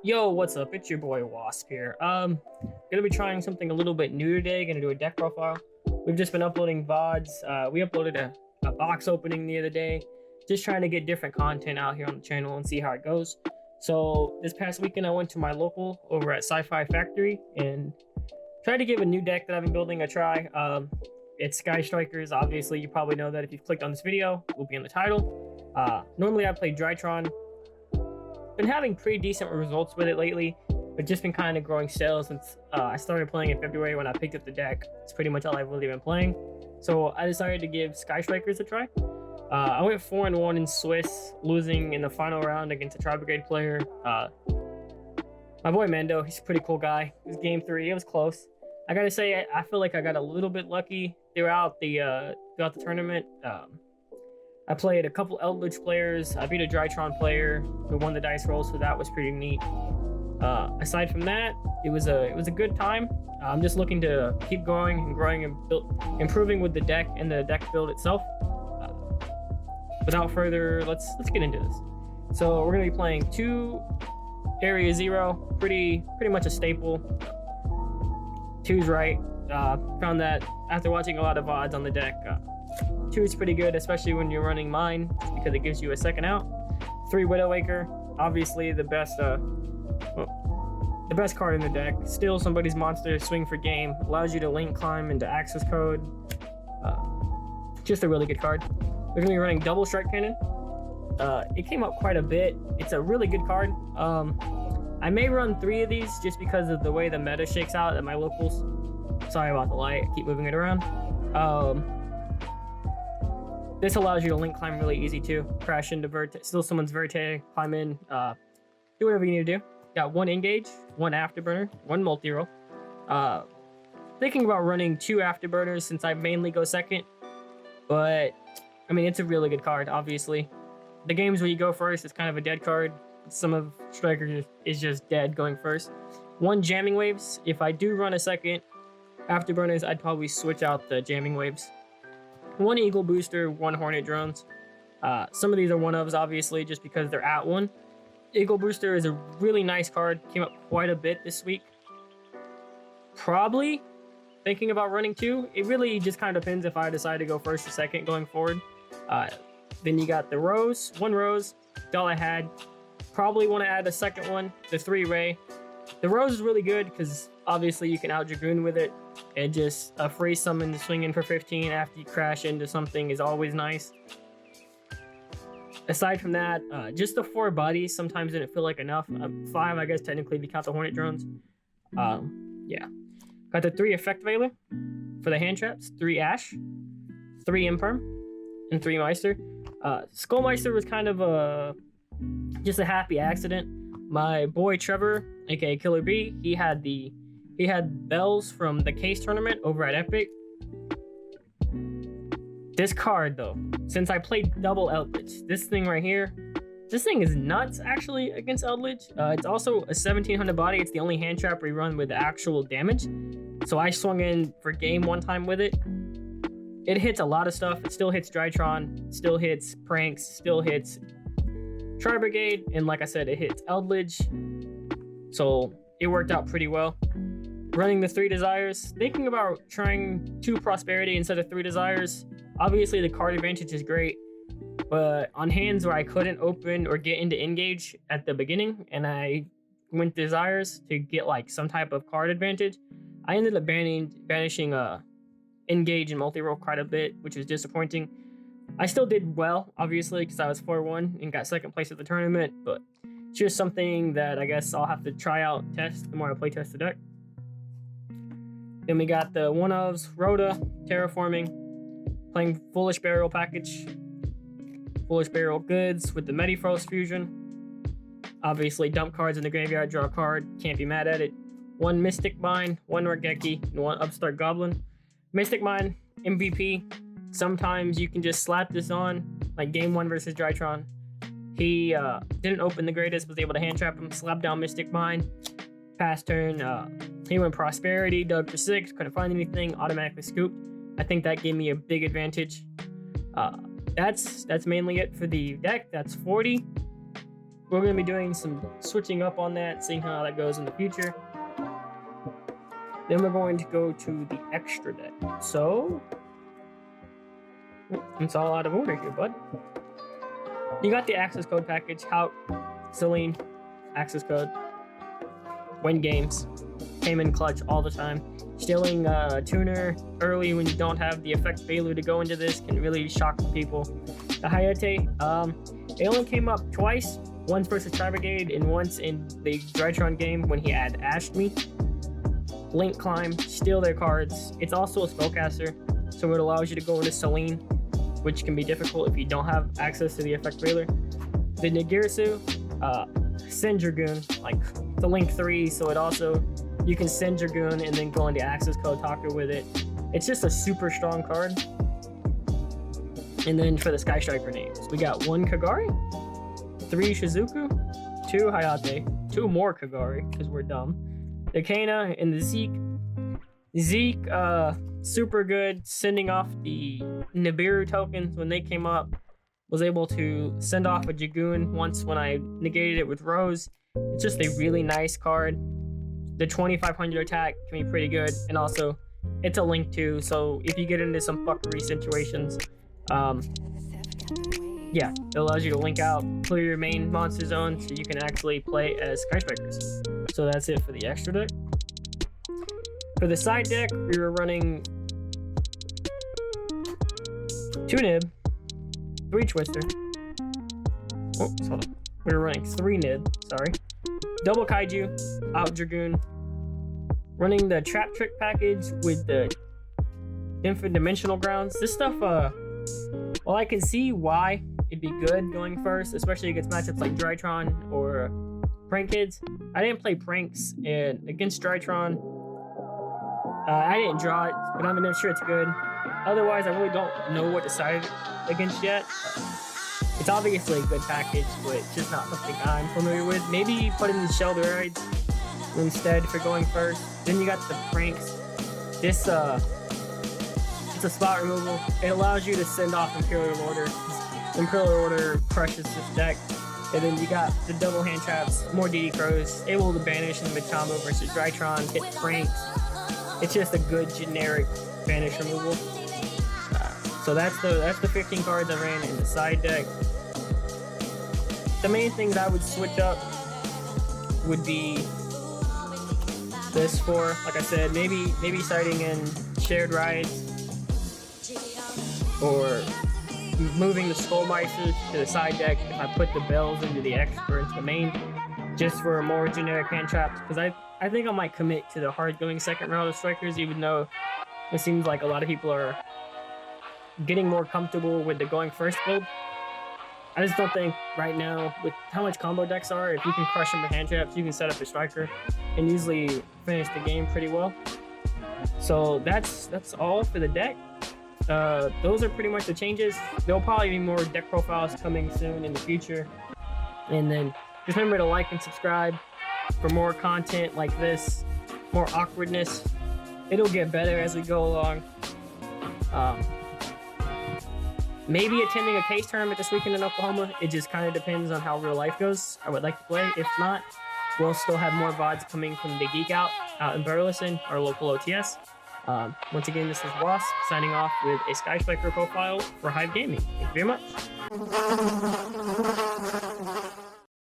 Yo, what's up? It's your boy Wasp here. Gonna be trying something a little bit new today. Gonna do a deck profile. We've just been uploading VODs. We uploaded a box opening the other day. Just trying to get different content out here on the channel and see how it goes. So this past weekend I went to my local over at Sci-Fi Factory and tried to give a new deck that I've been building a try. It's Sky Strikers. Obviously, you probably know that if you've clicked on this video, it will be in the title. Normally I play Drytron. Been having pretty decent results with it lately, but just been kind of growing sales since I started playing in February when I picked up the deck. It's pretty much all I've really been playing. So I decided to give Sky Strikers a try. I went 4-1 in Swiss, losing in the final round against a Tri-Brigade player. My boy Mando, he's a pretty cool guy. It was game 3, it was close. I gotta say, I feel like I got a little bit lucky throughout the tournament. I played a couple Eldritch players. I beat a Drytron player who won the dice roll, so that was pretty neat. Aside from that, it was a good time. I'm just looking to keep going and growing and improving with the deck and the deck build itself. Without further, let's get into this. So we're gonna be playing 2 Area 0, pretty much a staple. 2's right. Found that after watching a lot of VODs on the deck. 2 is pretty good, especially when you're running mine, just because it gives you a second out. 3 Widowmaker, obviously the best card in the deck. Steal somebody's monster, swing for game, allows you to link climb into access code. Just a really good card. We're gonna be running double strike cannon. It came up quite a bit. It's a really good card. I may run 3 of these just because of the way the meta shakes out at my locals. Sorry about the light, I keep moving it around. This allows you to link climb really easy too. Crash into steal someone's Verte, climb in, do whatever you need to do. Got 1 engage, 1 afterburner, 1 multi-roll. Thinking about running 2 afterburners since I mainly go second, but I mean, it's a really good card, obviously. The games where you go first is kind of a dead card. Some of Strikers is just dead going first. 1 jamming waves. If I do run a second afterburners, I'd probably switch out the jamming waves. 1 Eagle Booster, 1 Hornet Drones. Some of these are one-ofs, obviously, just because they're at 1. Eagle Booster is a really nice card. Came up quite a bit this week. Probably thinking about running 2. It really just kind of depends if I decide to go first or second going forward. Then you got the Rose. 1 Rose. That's all I had. Probably want to add a second one, the 3 Ray. The Rose is really good because obviously you can out Dragoon with it. And just a free summon to swing in for 15 after you crash into something is always nice. Aside from that, just the 4 bodies sometimes didn't feel like enough. 5, I guess, technically, if you count the Hornet Drones. Yeah. Got the 3 Effect Veiler for the hand traps, 3 Ash, 3 Imperm, and 3 Meister. Skullmeister was kind of just a happy accident. My boy Trevor, aka Killer B, he had bells from the case tournament over at Epic. This card though, since I played double Eldritch, this thing right here, this thing is nuts actually against Eldritch. It's also a 1700 body. It's the only hand trap we run with actual damage. So I swung in for game 1 time with it. It hits a lot of stuff. It still hits Drytron, still hits Pranks, still hits Tri-Brigade, and like I said, it hits Eldritch. So it worked out pretty well. Running the 3 Desires, thinking about trying 2 Prosperity instead of 3 Desires. Obviously the card advantage is great, but on hands where I couldn't open or get into engage at the beginning, and I went Desires to get like some type of card advantage, I ended up banishing engage and multi-roll quite a bit, which was disappointing. I still did well, obviously, because I was 4-1 and got 2nd place at the tournament, but it's just something that I guess I'll have to try out, test, the more I play test the deck. Then we got the one-ofs, Rhoda, Terraforming, playing Foolish Burial package, Foolish Burial Goods with the Medifrost fusion. Obviously, dump cards in the graveyard, draw a card, can't be mad at it. 1 Mystic Mine, 1 Regeki, and 1 Upstart Goblin. Mystic Mine, MVP. Sometimes you can just slap this on, like game 1 versus Drytron. He didn't open the greatest, was able to hand trap him, slap down Mystic Mine. Pass turn, he went Prosperity, dug for 6, couldn't find anything, automatically scooped. I think that gave me a big advantage. That's mainly it for the deck. That's 40. we're going to be doing some switching up on that, seeing how that goes in the future. Then we're going to go to the extra deck. So, it's all out of order here, bud. You got the access code package, Hout, Celine, access code, win games, came in clutch all the time. Stealing tuner early when you don't have the effect value to go into this can really shock people. The Hayate, it only came up twice, once versus Tri Brigade and once in the Drytron game when he had ashed me. Link Climb, steal their cards. It's also a spellcaster, so it allows you to go into Celine, which can be difficult if you don't have access to the effect veiler. The Nagirisu, send Dragoon, like the Link 3, so it also, you can send Dragoon and then go into access code talker with it. It's just a super strong card. And then for the Sky Striker names, we got 1 Kagari, 3 Shizuku, 2 Hayate, 2 more Kagari, because we're dumb. The Kana and the Zeke. Zeke, super good, sending off the Nibiru tokens when they came up. Was able to send off a Dragoon once when I negated it with Rose. It's just a really nice card. The 2500 attack can be pretty good, and also it's a link too, so if you get into some fuckery situations, yeah, it allows you to link out, clear your main monster zone so you can actually play as Sky Strikers. So that's it for the extra deck. For the side deck, we were running 2 Nib, 3 Twister. Oh, hold on. We were running 3 Nib, sorry. Double Kaiju, out Dragoon. Running the Trap Trick package with the Infinite Dimensional Grounds. This stuff, well, I can see why it'd be good going first, especially against matchups like Drytron or Prank Kids. I didn't play Pranks, and against Drytron, I didn't draw it, but I'm sure it's good. Otherwise, I really don't know what to side against yet. It's obviously a good package, but it's just not something I'm familiar with. Maybe put in the Shelderides instead for going first. Then you got the Pranks. This, it's a spot removal. It allows you to send off Imperial Order. Imperial Order crushes this deck. And then you got the double hand traps, more DD Crows, able to banish in the mid-combo versus Drytron, hit Pranks. It's just a good generic banish removal. So that's the 15 cards I ran in the side deck. The main things I would switch up would be this for, like I said, maybe siding in shared rides or moving the Skull Mices to the side deck if I put the bells into the extra into the main, just for a more generic hand traps, because I think I might commit to the hard going second round of Strikers, even though it seems like a lot of people are getting more comfortable with the going first build. I just don't think right now, with how much combo decks are, if you can crush them with hand traps, you can set up a Striker and usually finish the game pretty well. So that's all for the deck. Those are pretty much the changes. There'll probably be more deck profiles coming soon in the future. And then just remember to like and subscribe for more content like this, more awkwardness. It'll get better as we go along. Maybe attending a case tournament this weekend in Oklahoma. It just kind of depends on how real life goes. I would like to play. If not, we'll still have more VODs coming from the Geek Out in Burleson, our local OTS. Once again, this is Wasp signing off with a Sky Striker profile for Hive Gaming. Thank you very much.